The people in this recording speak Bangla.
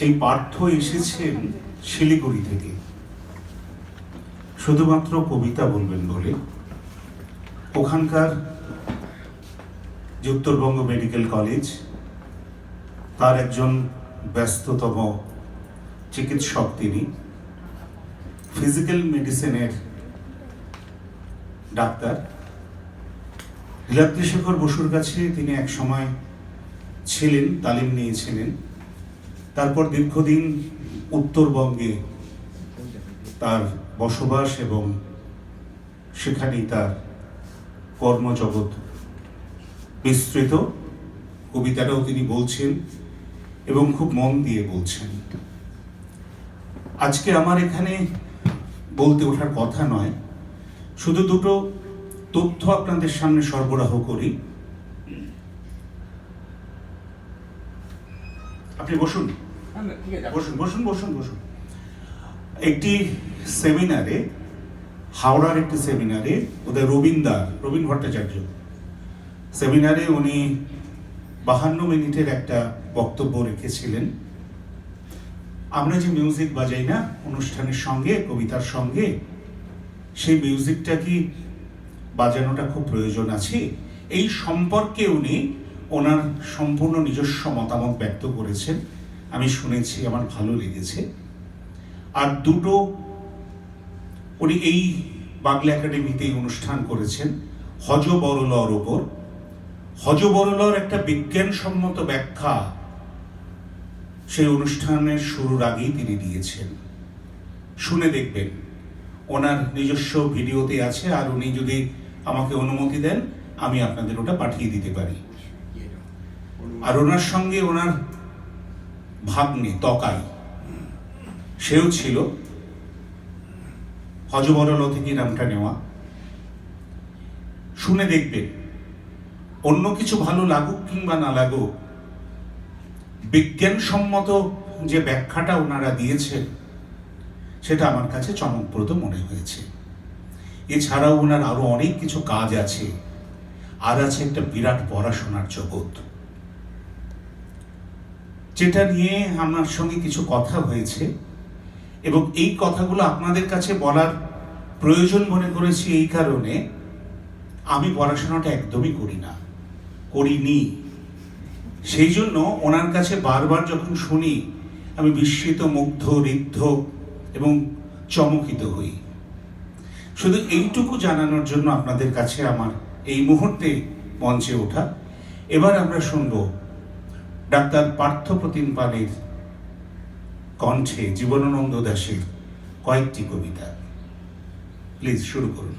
এই পার্থ এসেছেন শিলিগুড়ি থেকে, শুধুমাত্র কবিতা বলবেন বলে। ওখানকার যে উত্তরবঙ্গ মেডিকেল কলেজ, তার একজন ব্যস্ততম চিকিৎসক তিনি, ফিজিক্যাল মেডিসিনের ডাক্তার। লীলাদ্রিশেখর বসুর কাছে তিনি এক সময় ছিলেন, তালিম নিয়েছিলেন। তারপর দীর্ঘদিন উত্তরবঙ্গে তার বসবাস এবং সেখানেই তার কর্মজগৎ বিস্তৃত। কবিতাটাও তিনি বলছেন এবং খুব মন দিয়ে বলছেন। আজকে আমার এখানে বলতে ওঠার কথা নয়, শুধু দুটো তথ্য আপনাদের সামনে সরবরাহ করি। আপনি বসুন বসুন বসুন বসুন বসুন। একটি সেমিনারে, হাওড়ার একটি সেমিনারে, ওদের রবীন ভট্টাচার্য সেমিনারে উনি 52 মিনিটের একটা বক্তব্য রেখেছিলেন। আমরা যে মিউজিক বাজাই না অনুষ্ঠানের সঙ্গে, কবিতার সঙ্গে, সেই মিউজিকটা কি বাজানোটা খুব প্রয়োজন আছে? এই সম্পর্কে উনি ওনার সম্পূর্ণ নিজস্ব মতামত ব্যক্ত করেছেন। আমি শুনেছি, আমার ভালো লেগেছে। আর দুটো উনি এই বাংলা একাডেমিতেই অনুষ্ঠান করেছেন হযবরলর ওপর। হযবরলর একটা বিজ্ঞানসম্মত ব্যাখ্যা সেই অনুষ্ঠানের শুরুর আগেই তিনি দিয়েছেন। শুনে দেখবেন, ওনার নিজস্ব ভিডিওতে আছে। আর উনি যদি আমাকে অনুমতি দেন, আমি আপনাদের ওটা পাঠিয়ে দিতে পারি। আর ওনার সঙ্গে ওনার ভাগ্নে তকাই, সেও ছিল, হযবরল থেকে নামটা নেওয়া। শুনে দেখবেন, অন্য কিছু ভালো লাগুক কিংবা না লাগুক, বিজ্ঞানসম্মত যে ব্যাখ্যাটা ওনারা দিয়েছেন সেটা আমার কাছে চমকপ্রদ মনে হয়েছে। এছাড়াও ওনার আরো অনেক কিছু কাজ আছে। আর আছে একটা বিরাট পড়াশোনার জগৎ, যেটা নিয়ে আমার সঙ্গে কিছু কথা হয়েছে এবং এই কথাগুলো আপনাদের কাছে বলার প্রয়োজন মনে করেছি এই কারণে, আমি পড়াশোনাটা একদমই করিনি। সেই জন্য ওনার কাছে বারবার যখন শুনি, আমি বিস্মিত, মুগ্ধ, ঋদ্ধ এবং চমকিত হই। শুধু এইটুকু জানানোর জন্য আপনাদের কাছে আমার এই মুহূর্তে মঞ্চে ওঠা। এবার আমরা শুনব ডাক্তার পার্থপ্রতিম পালের কণ্ঠে জীবনানন্দ দাশের কয়েকটি কবিতা। প্লিজ শুরু করুন।